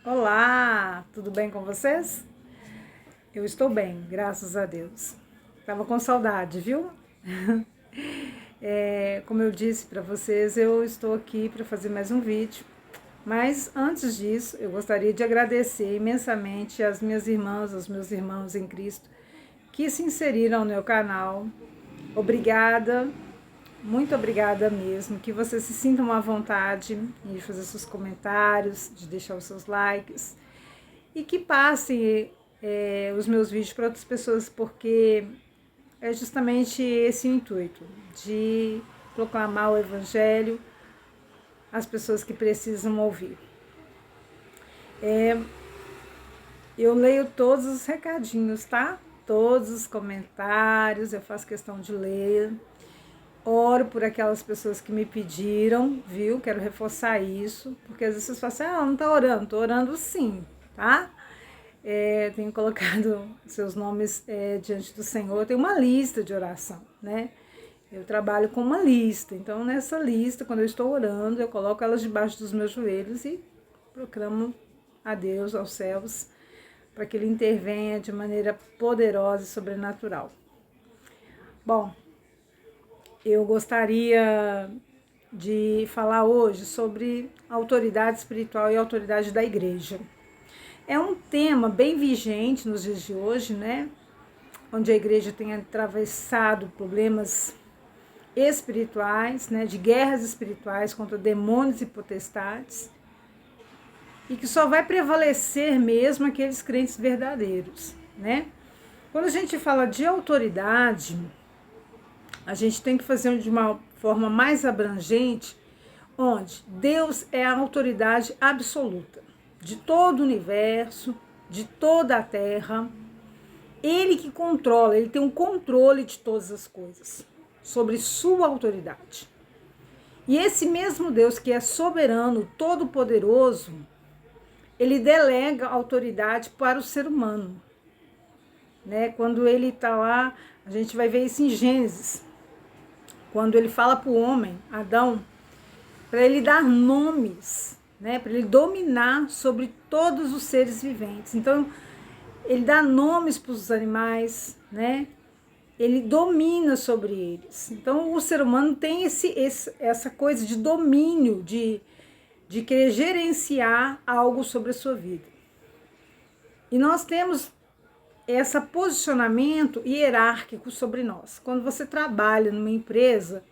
Olá, tudo bem com vocês? Eu estou bem, graças a Deus. Tava com saudade, viu? Como eu disse para vocês, eu estou aqui para fazer mais um vídeo. Mas antes disso, eu gostaria de agradecer imensamente às minhas irmãs, aos meus irmãos em Cristo que se inseriram no meu canal. Obrigada, muito obrigada mesmo. Que vocês se sintam à vontade de fazer seus comentários, de deixar os seus likes e que passem os meus vídeos para outras pessoas, porque é justamente esse o intuito, de proclamar o Evangelho às pessoas que precisam ouvir. Eu leio todos os recadinhos, tá? Todos os comentários, eu faço questão de ler. Oro por aquelas pessoas que me pediram, viu? Quero reforçar isso, porque às vezes vocês falam assim, não tá orando. Tô orando sim, tá? Tenho colocado seus nomes diante do Senhor. Tem uma lista de oração, né? Eu trabalho com uma lista, então nessa lista, quando eu estou orando, eu coloco elas debaixo dos meus joelhos e proclamo a Deus, aos céus, para que Ele intervenha de maneira poderosa e sobrenatural. Bom, eu gostaria de falar hoje sobre autoridade espiritual e autoridade da igreja. É um tema bem vigente nos dias de hoje, né? Onde a igreja tem atravessado problemas espirituais, né? De guerras espirituais contra demônios e potestades. E que só vai prevalecer mesmo aqueles crentes verdadeiros, né? Quando a gente fala de autoridade, a gente tem que fazer de uma forma mais abrangente, onde Deus é a autoridade absoluta de todo o universo, de toda a terra. Ele que controla, ele tem um controle de todas as coisas, sobre sua autoridade. E esse mesmo Deus que é soberano, todo-poderoso, ele delega a autoridade para o ser humano. Né? Quando ele está lá, a gente vai ver isso em Gênesis, quando ele fala para o homem, Adão, para ele dar nomes, né, para ele dominar sobre todos os seres viventes. Então, ele dá nomes para os animais, né? Ele domina sobre eles. Então, o ser humano tem essa coisa de domínio, de querer gerenciar algo sobre a sua vida. E nós temos esse posicionamento hierárquico sobre nós. Quando você trabalha numa empresa,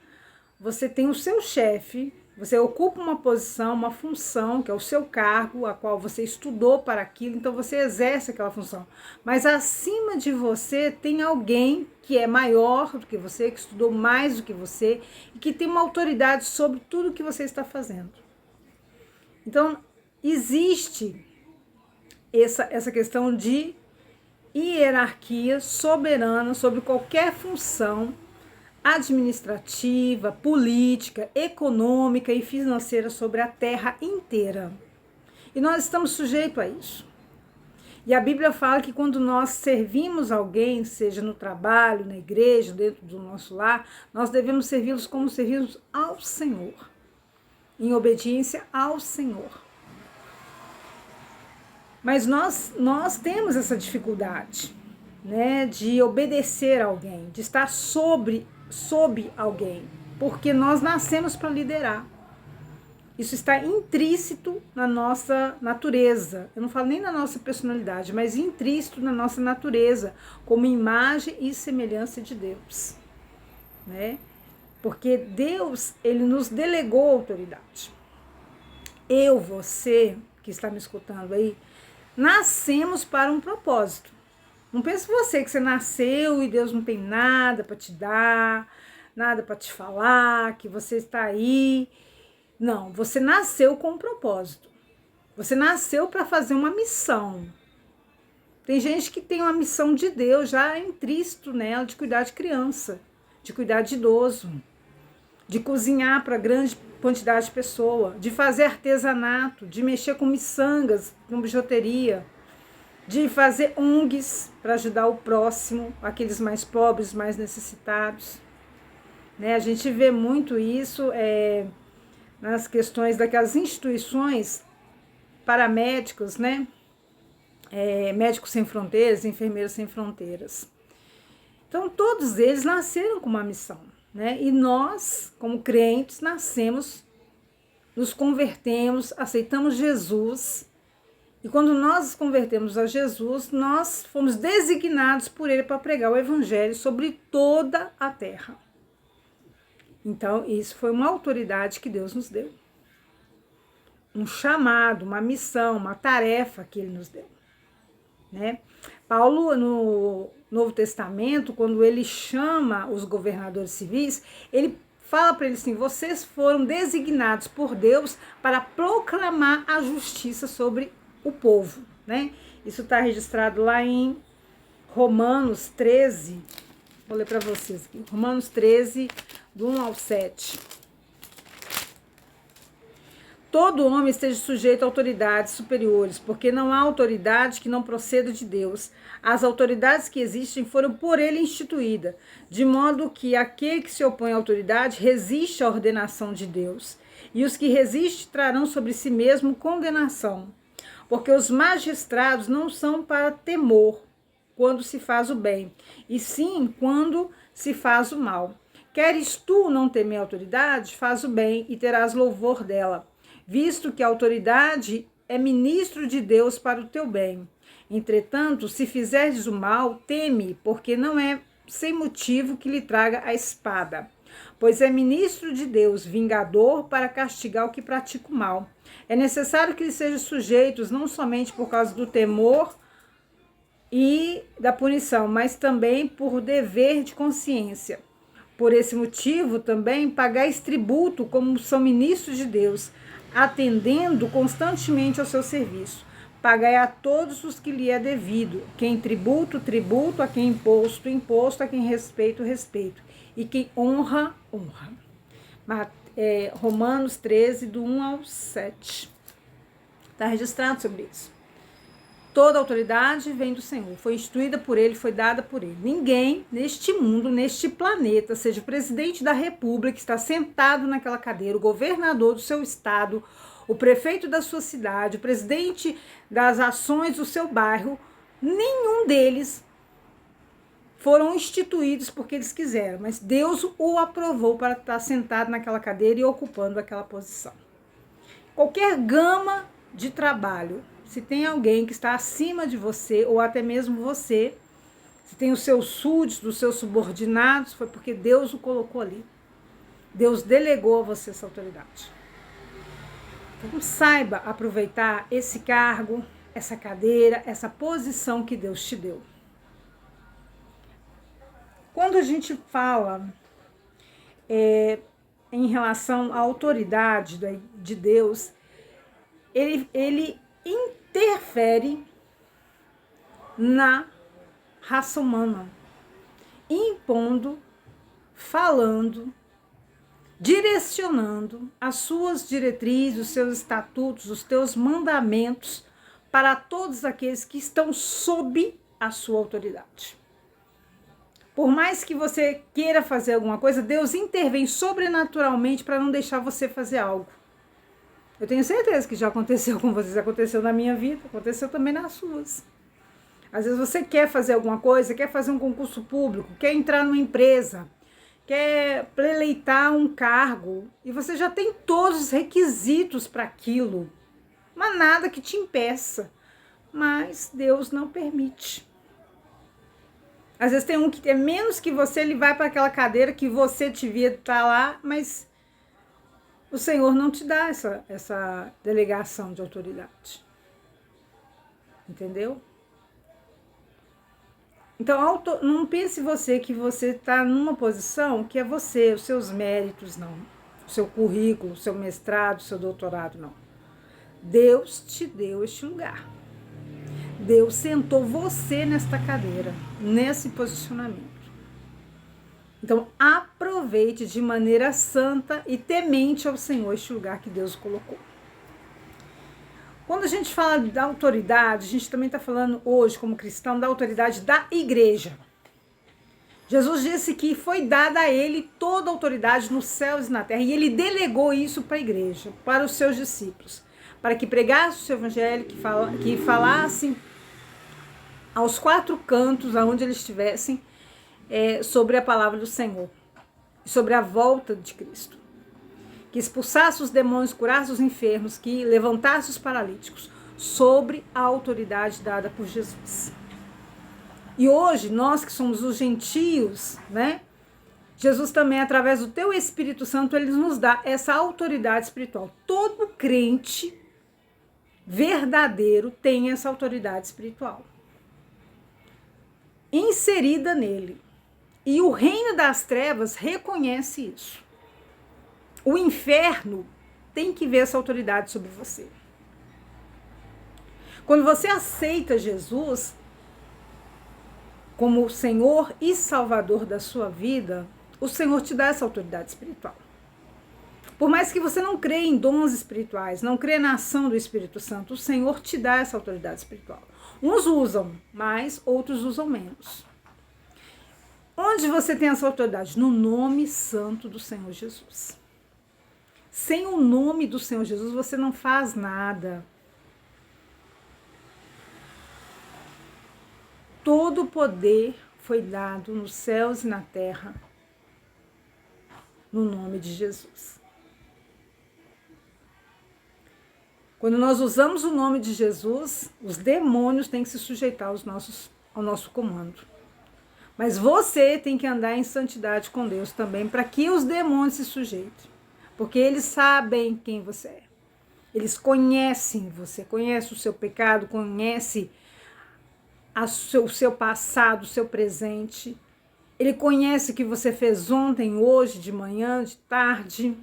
você tem o seu chefe, você ocupa uma posição, uma função, que é o seu cargo, a qual você estudou para aquilo, então você exerce aquela função. Mas acima de você tem alguém que é maior do que você, que estudou mais do que você e que tem uma autoridade sobre tudo que você está fazendo. Então, existe essa questão de hierarquia soberana sobre qualquer função administrativa, política, econômica e financeira sobre a terra inteira. E nós estamos sujeitos a isso. E a Bíblia fala que quando nós servimos alguém, seja no trabalho, na igreja, dentro do nosso lar, nós devemos servi-los como servimos ao Senhor, em obediência ao Senhor. Mas nós temos essa dificuldade, né, de obedecer a alguém, de estar sob alguém, porque nós nascemos para liderar. Isso está intrínseco na nossa natureza. Eu não falo nem na nossa personalidade, mas intrínseco na nossa natureza, como imagem e semelhança de Deus, né? Porque Deus, ele nos delegou autoridade. Eu, você, que está me escutando aí, nascemos para um propósito. Não pense você que você nasceu e Deus não tem nada para te dar, nada para te falar, que você está aí. Não, você nasceu com um propósito. Você nasceu para fazer uma missão. Tem gente que tem uma missão de Deus já intrínseco nela, de cuidar de criança, de cuidar de idoso, de cozinhar para grande quantidade de pessoas, de fazer artesanato, de mexer com miçangas, com bijuteria, de fazer ONGs para ajudar o próximo, aqueles mais pobres, mais necessitados. Né? A gente vê muito isso nas questões daquelas instituições paramédicos, né? Médicos Sem Fronteiras, Enfermeiros Sem Fronteiras. Então, todos eles nasceram com uma missão, né? E nós, como crentes, nascemos, nos convertemos, aceitamos Jesus. E quando nós nos convertemos a Jesus, nós fomos designados por Ele para pregar o Evangelho sobre toda a terra. Então, isso foi uma autoridade que Deus nos deu. Um chamado, uma missão, uma tarefa que Ele nos deu, né? Paulo, no Novo Testamento, quando ele chama os governadores civis, ele fala para eles assim: vocês foram designados por Deus para proclamar a justiça sobre o povo, né? Isso está registrado lá em Romanos 13, vou ler para vocês aqui, Romanos 13, do 1 ao 7. Todo homem esteja sujeito a autoridades superiores, porque não há autoridade que não proceda de Deus. As autoridades que existem foram por ele instituídas, de modo que aquele que se opõe à autoridade resiste à ordenação de Deus. E os que resistem trarão sobre si mesmo condenação. Porque os magistrados não são para temor quando se faz o bem, e sim quando se faz o mal. Queres tu não temer a autoridade, faz o bem e terás louvor dela, visto que a autoridade é ministro de Deus para o teu bem. Entretanto, se fizeres o mal, teme, porque não é sem motivo que lhe traga a espada, pois é ministro de Deus, vingador para castigar o que pratica o mal. É necessário que lhe sejam sujeitos, não somente por causa do temor e da punição, mas também por dever de consciência. Por esse motivo, também pagais tributo, como são ministros de Deus, atendendo constantemente ao seu serviço. Pagai a todos os que lhe é devido. Quem tributo, tributo. A quem imposto, imposto. A quem respeito, respeito. E quem honra, honra. Romanos 13, do 1 ao 7. Está registrado sobre isso. Toda autoridade vem do Senhor, foi instituída por Ele, foi dada por Ele. Ninguém neste mundo, neste planeta, seja o presidente da república, que está sentado naquela cadeira, o governador do seu estado, o prefeito da sua cidade, o presidente das ações do seu bairro, nenhum deles foram instituídos porque eles quiseram, mas Deus o aprovou para estar sentado naquela cadeira e ocupando aquela posição. Qualquer gama de trabalho, se tem alguém que está acima de você, ou até mesmo você, se tem os seus súditos, os seus subordinados, foi porque Deus o colocou ali. Deus delegou a você essa autoridade. Então saiba aproveitar esse cargo, essa cadeira, essa posição que Deus te deu. Quando a gente fala em relação à autoridade de Deus, ele interfere na raça humana, impondo, falando, direcionando as suas diretrizes, os seus estatutos, os teus mandamentos para todos aqueles que estão sob a sua autoridade. Por mais que você queira fazer alguma coisa, Deus intervém sobrenaturalmente para não deixar você fazer algo. Eu tenho certeza que já aconteceu com vocês, aconteceu na minha vida, aconteceu também nas suas. Às vezes você quer fazer alguma coisa, quer fazer um concurso público, quer entrar numa empresa, quer eleitar um cargo, e você já tem todos os requisitos para aquilo, mas nada que te impeça. Mas Deus não permite. Às vezes tem um que é menos que você, ele vai para aquela cadeira que você devia estar lá, mas o Senhor não te dá essa delegação de autoridade. Entendeu? Então, não pense você que você está numa posição que é você, os seus méritos, não. O seu currículo, o seu mestrado, o seu doutorado, não. Deus te deu este lugar. Deus sentou você nesta cadeira, nesse posicionamento. Então, aproveite de maneira santa e temente ao Senhor este lugar que Deus colocou. Quando a gente fala da autoridade, a gente também está falando hoje, como cristão, da autoridade da igreja. Jesus disse que foi dada a ele toda a autoridade nos céus e na terra, e ele delegou isso para a igreja, para os seus discípulos, para que pregasse o seu evangelho, que falasse aos 4 cantos, aonde eles estivessem, sobre a palavra do Senhor, sobre a volta de Cristo. Que expulsasse os demônios, curasse os enfermos, que levantasse os paralíticos, sobre a autoridade dada por Jesus. E hoje, nós que somos os gentios, né? Jesus também, através do teu Espírito Santo, ele nos dá essa autoridade espiritual. Todo crente verdadeiro tem essa autoridade espiritual inserida nele. E o reino das trevas reconhece isso. O inferno tem que ver essa autoridade sobre você. Quando você aceita Jesus como Senhor e Salvador da sua vida, o Senhor te dá essa autoridade espiritual. Por mais que você não creia em dons espirituais, não creia na ação do Espírito Santo, o Senhor te dá essa autoridade espiritual. Uns usam mais, outros usam menos. Onde você tem essa autoridade? No nome santo do Senhor Jesus. Sem o nome do Senhor Jesus, você não faz nada. Todo o poder foi dado nos céus e na terra, no nome de Jesus. Quando nós usamos o nome de Jesus, os demônios têm que se sujeitar ao nosso comando. Mas você tem que andar em santidade com Deus também, para que os demônios se sujeitem. Porque eles sabem quem você é. Eles conhecem você, conhecem o seu pecado, conhecem o seu passado, o seu presente. Ele conhece o que você fez ontem, hoje, de manhã, de tarde.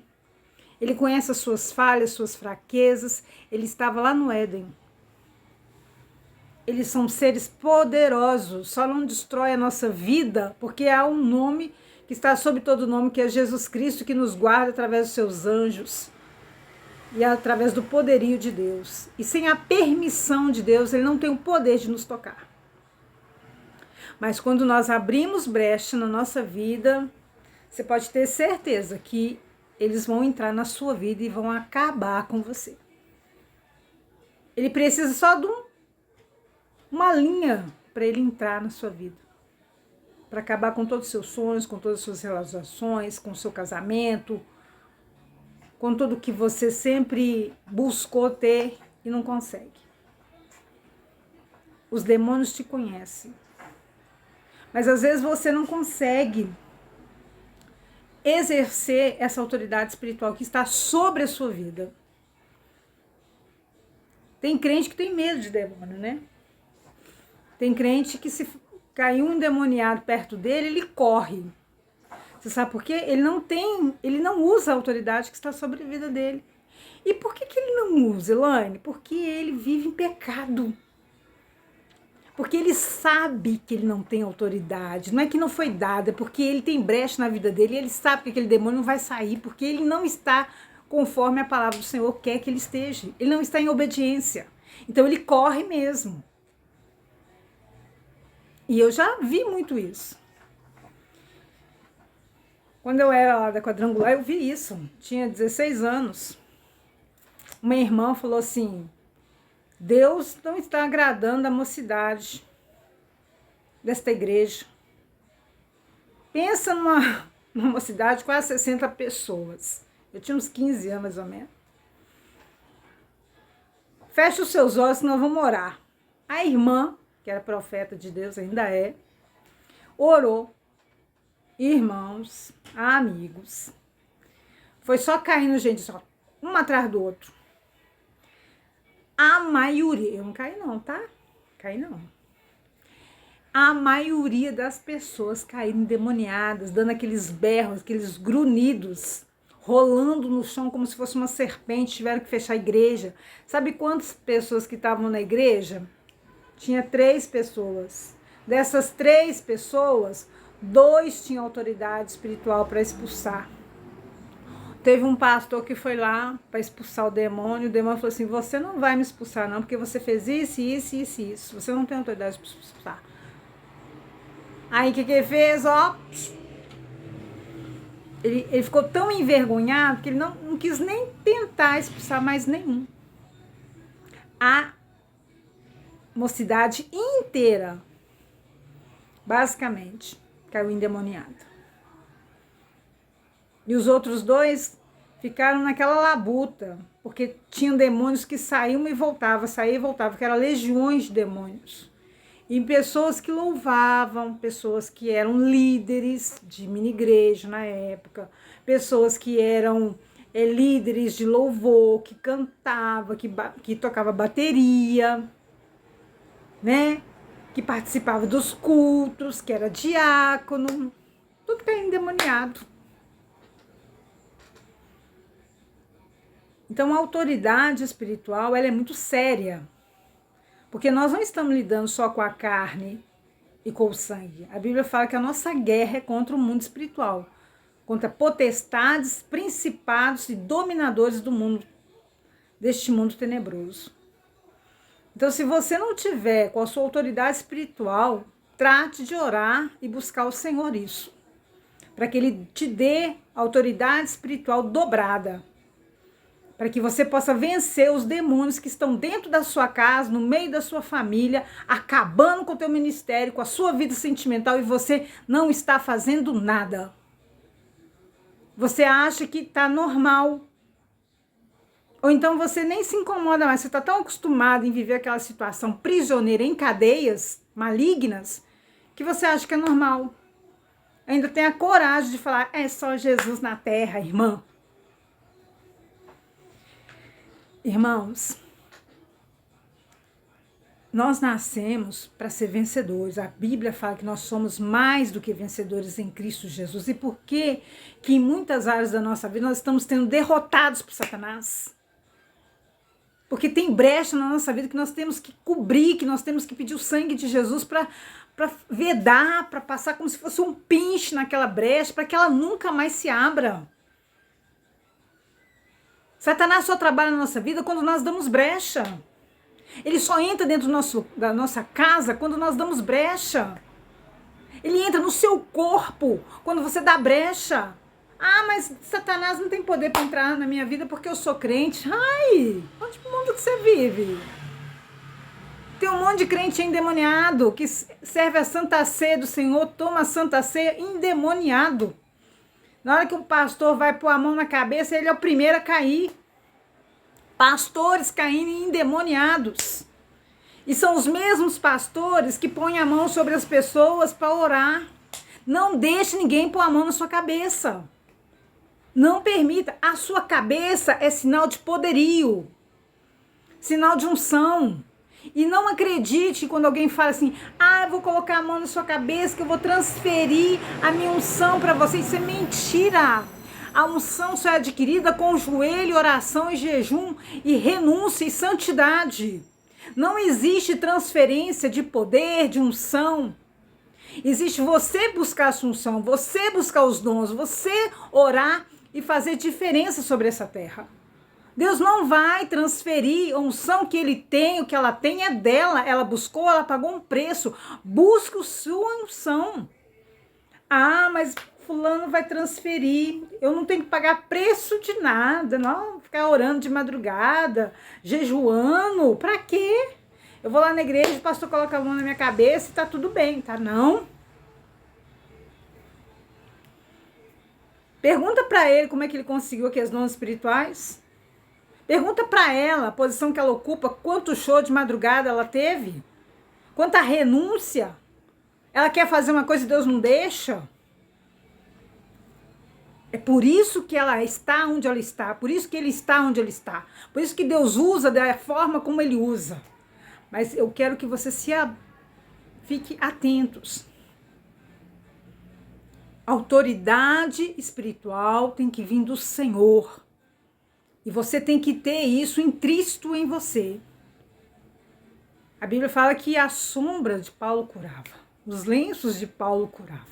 Ele conhece as suas falhas, suas fraquezas. Ele estava lá no Éden. Eles são seres poderosos, só não destrói a nossa vida, porque há um nome que está sobre todo nome, que é Jesus Cristo, que nos guarda através dos seus anjos e através do poderio de Deus. E sem a permissão de Deus, ele não tem o poder de nos tocar. Mas quando nós abrimos brecha na nossa vida, você pode ter certeza que eles vão entrar na sua vida e vão acabar com você. Ele precisa só de uma linha para ele entrar na sua vida. Para acabar com todos os seus sonhos, com todas as suas realizações, com o seu casamento, com tudo que você sempre buscou ter e não consegue. Os demônios te conhecem. Mas às vezes você não consegue exercer essa autoridade espiritual que está sobre a sua vida. Tem crente que tem medo de demônio, né? Tem crente que se cair um endemoniado perto dele, ele corre. Você sabe por quê? Ele não usa a autoridade que está sobre a vida dele. E por que ele não usa, Elaine? Porque ele vive em pecado. Porque ele sabe que ele não tem autoridade. Não é que não foi dada, é porque ele tem brecha na vida dele e ele sabe que aquele demônio não vai sair, porque ele não está conforme a palavra do Senhor quer que ele esteja. Ele não está em obediência. Então ele corre mesmo. E eu já vi muito isso. Quando eu era lá da Quadrangular, eu vi isso. Tinha 16 anos. Uma irmã falou assim: Deus não está agradando a mocidade desta igreja. Pensa numa mocidade de quase 60 pessoas. Eu tinha uns 15 anos, mais ou menos. Fecha os seus olhos, senão vamos orar. A irmã, que era profeta de Deus, ainda é, orou. Irmãos, amigos. Foi só caindo gente, só um atrás do outro. A maioria, eu não caí não, tá? Caí não. A maioria das pessoas caíram endemoniadas, dando aqueles berros, aqueles grunhidos, rolando no chão como se fosse uma serpente, tiveram que fechar a igreja. Sabe quantas pessoas que estavam na igreja? Tinha 3 pessoas. Dessas 3 pessoas, 2 tinham autoridade espiritual para expulsar. Teve um pastor que foi lá para expulsar o demônio falou assim: você não vai me expulsar não, porque você fez isso, isso, isso, isso. Você não tem autoridade para expulsar. Aí o que ele fez? Ó, ele ficou tão envergonhado que ele não quis nem tentar expulsar mais nenhum. a mocidade inteira, basicamente, caiu endemoniada. E os outros dois ficaram naquela labuta, porque tinham demônios que saíam e voltavam, que eram legiões de demônios. E pessoas que louvavam, pessoas que eram líderes de mini-igreja na época, pessoas que eram líderes de louvor, que cantava, que tocava bateria, né? Que participava dos cultos, que era diácono, tudo que é endemoniado. Então a autoridade espiritual, ela é muito séria, porque nós não estamos lidando só com a carne e com o sangue. A Bíblia fala que a nossa guerra é contra o mundo espiritual, contra potestades, principados e dominadores do mundo, deste mundo tenebroso. Então, se você não tiver com a sua autoridade espiritual, trate de orar e buscar o Senhor isso, para que Ele te dê autoridade espiritual dobrada, para que você possa vencer os demônios que estão dentro da sua casa, no meio da sua família, acabando com o teu ministério, com a sua vida sentimental, e você não está fazendo nada. Você acha que está normal. Ou então você nem se incomoda mais, você está tão acostumado em viver aquela situação prisioneira em cadeias malignas, que você acha que é normal. Ainda tem a coragem de falar, é só Jesus na terra, irmã. Irmãos, nós nascemos para ser vencedores. A Bíblia fala que nós somos mais do que vencedores em Cristo Jesus. E por que em muitas áreas da nossa vida nós estamos sendo derrotados por Satanás? Porque tem brecha na nossa vida que nós temos que cobrir, que nós temos que pedir o sangue de Jesus para vedar, para passar como se fosse um pinche naquela brecha, para que ela nunca mais se abra. Satanás só trabalha na nossa vida quando nós damos brecha. Ele só entra dentro da nossa casa quando nós damos brecha. Ele entra no seu corpo quando você dá brecha. Ah, mas Satanás não tem poder para entrar na minha vida porque eu sou crente. Ai, onde mundo que você vive? Tem um monte de crente endemoniado que serve a Santa Ceia do Senhor, toma a Santa Ceia endemoniado. Na hora que um pastor vai pôr a mão na cabeça, ele é o primeiro a cair. Pastores caindo endemoniados. E são os mesmos pastores que põem a mão sobre as pessoas para orar. Não deixe ninguém pôr a mão na sua cabeça. Não permita. A sua cabeça é sinal de poderio, sinal de unção. E não acredite quando alguém fala assim, eu vou colocar a mão na sua cabeça que eu vou transferir a minha unção para você. Isso é mentira. A unção só é adquirida com joelho, oração e jejum e renúncia e santidade. Não existe transferência de poder, de unção. Existe você buscar a sua unção, você buscar os dons, você orar e fazer diferença sobre essa terra. Deus não vai transferir a unção que Ele tem, o que ela tem é dela. Ela buscou, ela pagou um preço. Busca a sua unção. Mas fulano vai transferir. Eu não tenho que pagar preço de nada. Não, ficar orando de madrugada, jejuando. Pra quê? Eu vou lá na igreja, o pastor coloca a mão na minha cabeça e tá tudo bem, tá? Não. Pergunta pra ele como é que ele conseguiu aqueles dons espirituais. Pergunta pra ela a posição que ela ocupa, quanto show de madrugada ela teve, quanta renúncia. Ela quer fazer uma coisa e Deus não deixa. É por isso que ela está onde ela está, por isso que ele está onde ele está, por isso que Deus usa da forma como ele usa. Mas eu quero que você fique atentos. A autoridade espiritual tem que vir do Senhor. E você tem que ter isso intrínseco em você. A Bíblia fala que a sombra de Paulo curava. Os lenços de Paulo curava.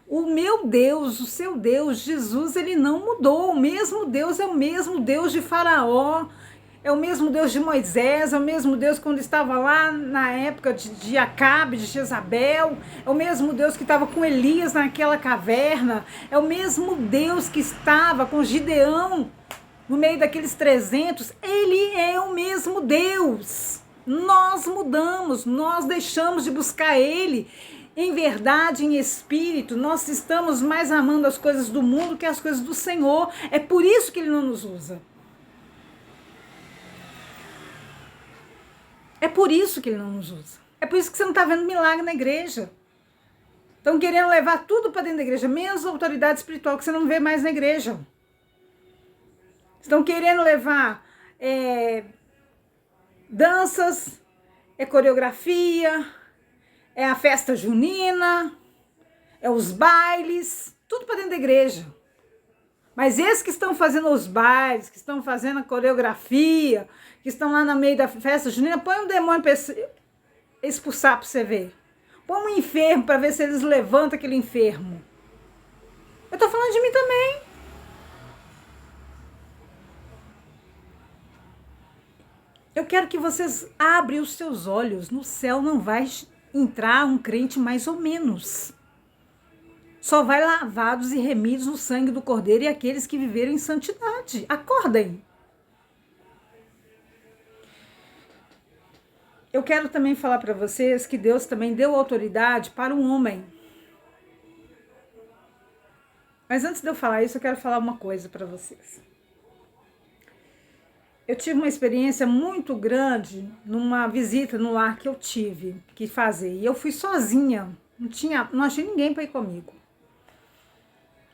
O meu Deus, o seu Deus, Jesus, ele não mudou. O mesmo Deus é o mesmo Deus de Faraó. É o mesmo Deus de Moisés, é o mesmo Deus quando estava lá na época de Acabe, de Jezabel, é o mesmo Deus que estava com Elias naquela caverna, é o mesmo Deus que estava com Gideão no meio daqueles 300, ele é o mesmo Deus. Nós mudamos, nós deixamos de buscar ele em verdade, em espírito. Nós estamos mais amando as coisas do mundo que as coisas do Senhor. É por isso que ele não nos usa. É por isso que ele não nos usa. É por isso que você não está vendo milagre na igreja. Estão querendo levar tudo para dentro da igreja, menos a autoridade espiritual que você não vê mais na igreja. Estão querendo levar danças, coreografia, a festa junina, os bailes, tudo para dentro da igreja. Mas esses que estão fazendo os bailes, que estão fazendo a coreografia, que estão lá no meio da festa junina, põe um demônio para expulsar para você ver. Põe um enfermo para ver se eles levantam aquele enfermo. Eu tô falando de mim também. Eu quero que vocês abram os seus olhos. No céu não vai entrar um crente mais ou menos. Só vai lavados e remidos no sangue do Cordeiro e aqueles que viveram em santidade. Acordem. Eu quero também falar para vocês que Deus também deu autoridade para o homem. Mas antes de eu falar isso, eu quero falar uma coisa para vocês. Eu tive uma experiência muito grande numa visita no lar que eu tive que fazer. E eu fui sozinha, não achei ninguém para ir comigo.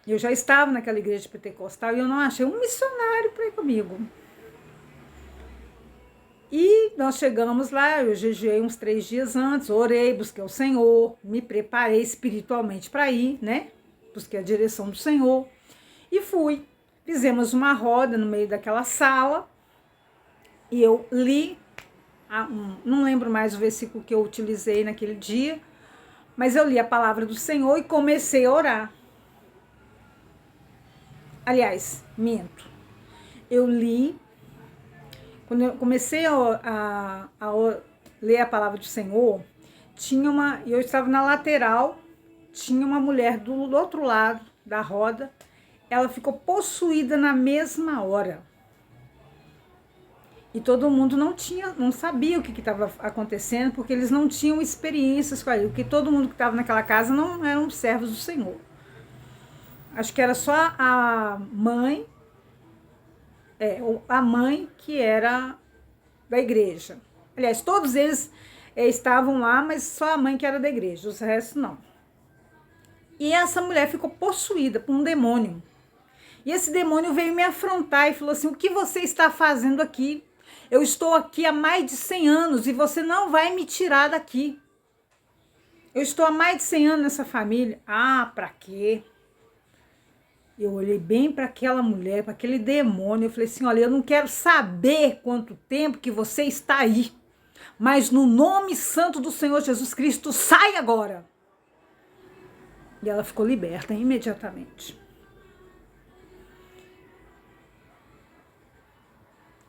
Eu já estava naquela igreja pentecostal e eu não achei um missionário para ir comigo. E nós chegamos lá, eu jejuei uns 3 dias antes, orei, busquei o Senhor, me preparei espiritualmente para ir, né? Busquei a direção do Senhor e fui. Fizemos uma roda no meio daquela sala e eu li, não lembro mais o versículo que eu utilizei naquele dia, mas eu li a palavra do Senhor e comecei a orar. Aliás, minto. Eu li. Quando eu comecei a ler a palavra do Senhor, eu estava na lateral, tinha uma mulher do outro lado da roda, ela ficou possuída na mesma hora. E todo mundo não sabia o que estava acontecendo, porque eles não tinham experiências com aquilo, porque todo mundo que estava naquela casa não eram servos do Senhor. Acho que era só a mãe que era da igreja. Aliás, todos eles estavam lá, mas só a mãe que era da igreja, os restos não. E essa mulher ficou possuída por um demônio. E esse demônio veio me afrontar e falou assim: o que você está fazendo aqui? Eu estou aqui há mais de 100 anos e você não vai me tirar daqui. Eu estou há mais de 100 anos nessa família. Ah, pra quê? Eu olhei bem para aquela mulher, para aquele demônio, eu falei assim: olha, eu não quero saber quanto tempo que você está aí, mas no nome santo do Senhor Jesus Cristo, sai agora. E ela ficou liberta imediatamente.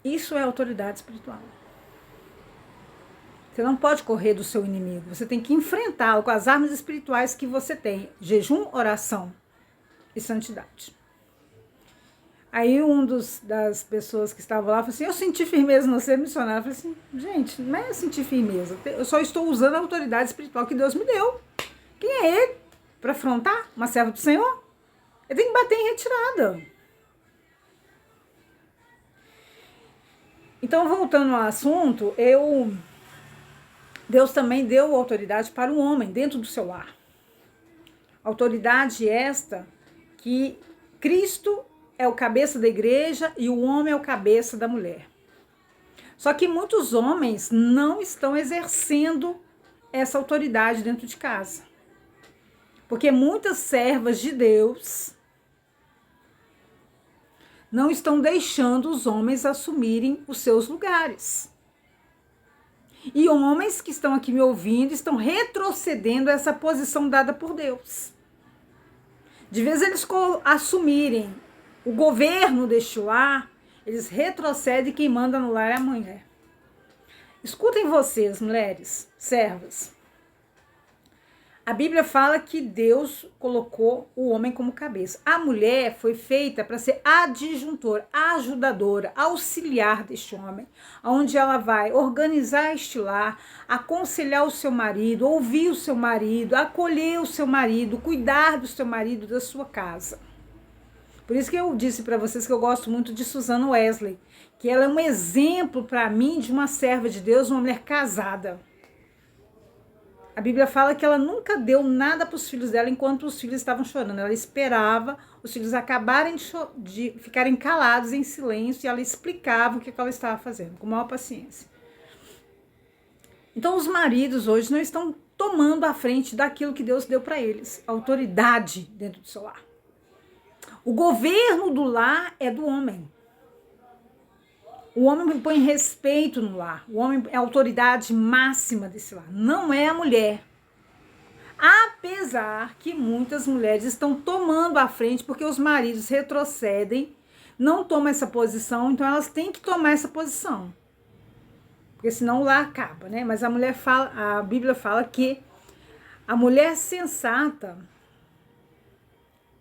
Isso é autoridade espiritual. Você não pode correr do seu inimigo, você tem que enfrentá-lo com as armas espirituais que você tem: jejum, oração e santidade. Aí das pessoas que estavam lá falou assim: eu senti firmeza no ser missionário. Eu falei assim: gente, não é sentir firmeza, eu só estou usando a autoridade espiritual que Deus me deu. Quem é ele para afrontar uma serva do Senhor? Ele tem que bater em retirada. Então, voltando ao assunto, Deus também deu autoridade para o homem dentro do seu lar. Autoridade esta que Cristo é o cabeça da igreja e o homem é o cabeça da mulher. Só que muitos homens não estão exercendo essa autoridade dentro de casa. Porque muitas servas de Deus não estão deixando os homens assumirem os seus lugares. E homens que estão aqui me ouvindo estão retrocedendo essa posição dada por Deus. De vez eles assumirem o governo deste lar, eles retrocedem e quem manda no lar é a mulher. Escutem vocês, mulheres, servas. A Bíblia fala que Deus colocou o homem como cabeça. A mulher foi feita para ser adjuntora, ajudadora, auxiliar deste homem, onde ela vai organizar este lar, aconselhar o seu marido, ouvir o seu marido, acolher o seu marido, cuidar do seu marido, da sua casa. Por isso que eu disse para vocês que eu gosto muito de Susan Wesley, que ela é um exemplo para mim de uma serva de Deus, uma mulher casada. A Bíblia fala que ela nunca deu nada para os filhos dela enquanto os filhos estavam chorando. Ela esperava os filhos acabarem de ficarem calados em silêncio e ela explicava o que ela estava fazendo, com maior paciência. Então os maridos hoje não estão tomando a frente daquilo que Deus deu para eles, autoridade dentro do seu lar. O governo do lar é do homem. O homem põe respeito no lar. O homem é a autoridade máxima desse lar. Não é a mulher. Apesar que muitas mulheres estão tomando a frente porque os maridos retrocedem, não tomam essa posição, então elas têm que tomar essa posição. Porque senão o lar acaba, né? Mas a Bíblia fala que a mulher sensata,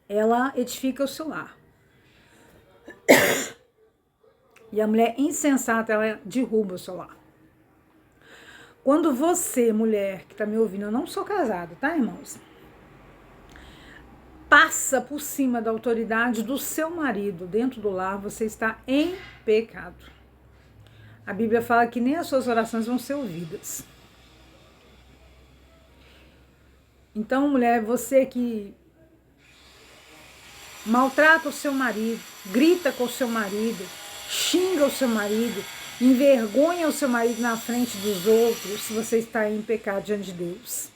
ela edifica o seu lar. E a mulher insensata, ela derruba o seu lar. Quando você, mulher que está me ouvindo, eu não sou casada, tá, irmãos? Passa por cima da autoridade do seu marido dentro do lar, você está em pecado. A Bíblia fala que nem as suas orações vão ser ouvidas. Então, mulher, você que maltrata o seu marido, grita com o seu marido, xinga o seu marido, envergonha o seu marido na frente dos outros, se você está em pecado diante de Deus.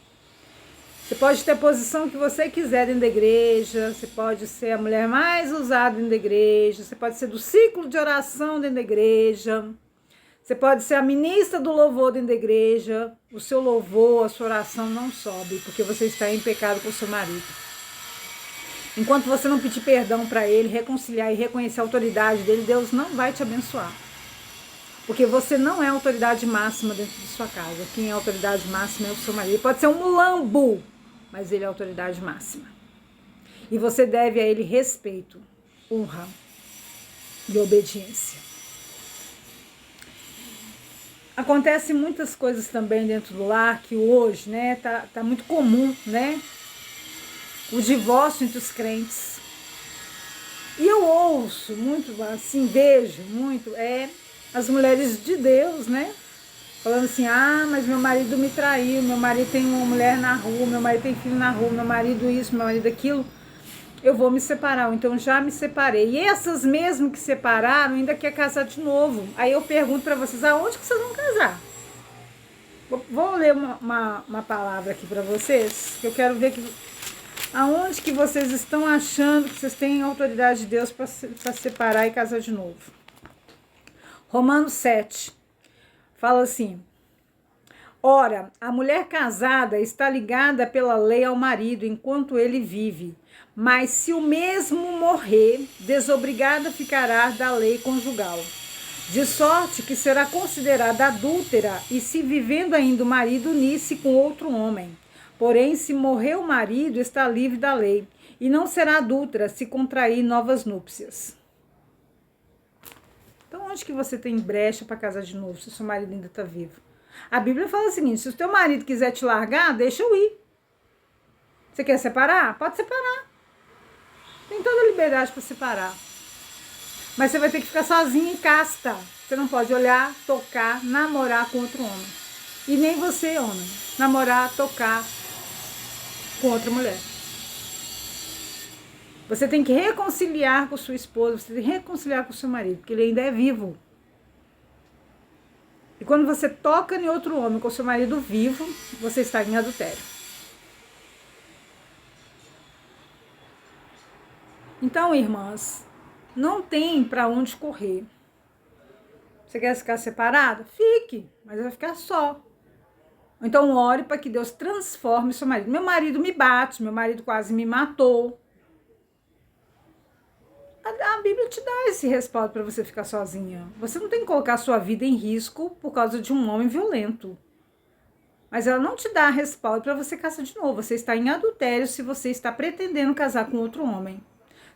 Você pode ter a posição que você quiser dentro da igreja, você pode ser a mulher mais usada dentro da igreja, você pode ser do ciclo de oração dentro da igreja, você pode ser a ministra do louvor dentro da igreja, o seu louvor, a sua oração não sobe, porque você está em pecado com o seu marido. Enquanto você não pedir perdão para ele, reconciliar e reconhecer a autoridade dele, Deus não vai te abençoar. Porque você não é a autoridade máxima dentro de sua casa. Quem é a autoridade máxima é o seu marido. Ele pode ser um mulambo, mas ele é a autoridade máxima. E você deve a ele respeito, honra e obediência. Acontece muitas coisas também dentro do lar que hoje, né, tá muito comum, né? O divórcio entre os crentes. E eu ouço muito, assim, vejo muito, as mulheres de Deus, né? Falando assim, mas meu marido me traiu, meu marido tem uma mulher na rua, meu marido tem filho na rua, meu marido isso, meu marido aquilo, eu vou me separar, ou então já me separei. E essas mesmo que separaram ainda quer casar de novo. Aí eu pergunto para vocês, aonde que vocês vão casar? Vou ler uma palavra aqui para vocês, que eu quero ver aonde que vocês estão achando que vocês têm autoridade de Deus para separar e casar de novo. Romanos 7 fala assim: ora, a mulher casada está ligada pela lei ao marido enquanto ele vive, mas se o mesmo morrer, desobrigada ficará da lei conjugal, de sorte que será considerada adúltera e se vivendo ainda o marido unisse com outro homem. Porém, se morrer o marido, está livre da lei, e não será adúltera se contrair novas núpcias. Então, onde que você tem brecha para casar de novo, se o seu marido ainda está vivo? A Bíblia fala o seguinte: se o teu marido quiser te largar, deixa eu ir. Você quer separar? Pode separar. Tem toda a liberdade para separar. Mas você vai ter que ficar sozinha em casta. Você não pode olhar, tocar, namorar com outro homem. E nem você, homem, namorar, tocar com outra mulher. Você tem que reconciliar com sua esposa, você tem que reconciliar com seu marido, porque ele ainda é vivo. E quando você toca em outro homem com seu marido vivo, você está em adultério. Então, irmãs, não tem para onde correr. Você quer ficar separada? Fique, mas vai ficar só. Então ore para que Deus transforme seu marido. Meu marido me bate, meu marido quase me matou. A Bíblia te dá esse respaldo para você ficar sozinha. Você não tem que colocar a sua vida em risco por causa de um homem violento. Mas ela não te dá respaldo para você casar de novo. Você está em adultério se você está pretendendo casar com outro homem.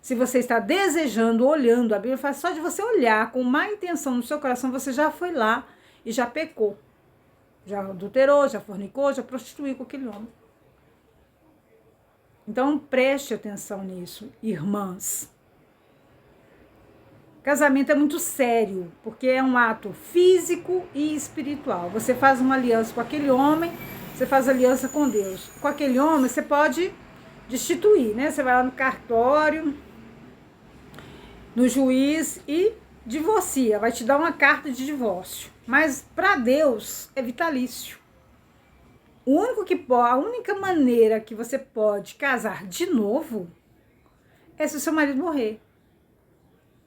Se você está desejando, olhando, a Bíblia fala só de você olhar com má intenção no seu coração, você já foi lá e já pecou. Já adulterou, já fornicou, já prostituiu com aquele homem. Então preste atenção nisso, irmãs. Casamento é muito sério, porque é um ato físico e espiritual. Você faz uma aliança com aquele homem, você faz aliança com Deus. Com aquele homem, você pode destituir, né? Você vai lá no cartório, no juiz e divorcia, vai te dar uma carta de divórcio. Mas para Deus é vitalício. A única maneira que você pode casar de novo é se o seu marido morrer.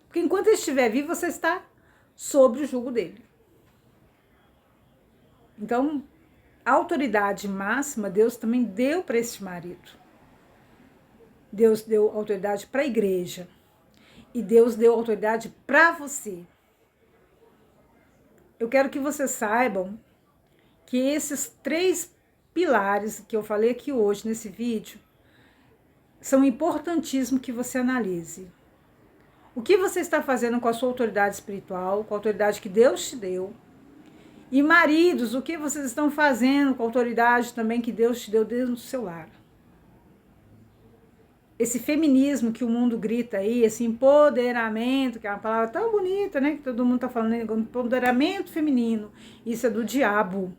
Porque enquanto ele estiver vivo, você está sob o jugo dele. Então, a autoridade máxima, Deus também deu para esse marido. Deus deu autoridade para a igreja. E Deus deu autoridade para você. Eu quero que vocês saibam que esses 3 pilares que eu falei aqui hoje nesse vídeo são importantíssimos que você analise. O que você está fazendo com a sua autoridade espiritual, com a autoridade que Deus te deu? E maridos, o que vocês estão fazendo com a autoridade também que Deus te deu dentro do seu lar? Esse feminismo que o mundo grita aí, esse empoderamento, que é uma palavra tão bonita, né? Que todo mundo está falando, empoderamento feminino. Isso é do diabo.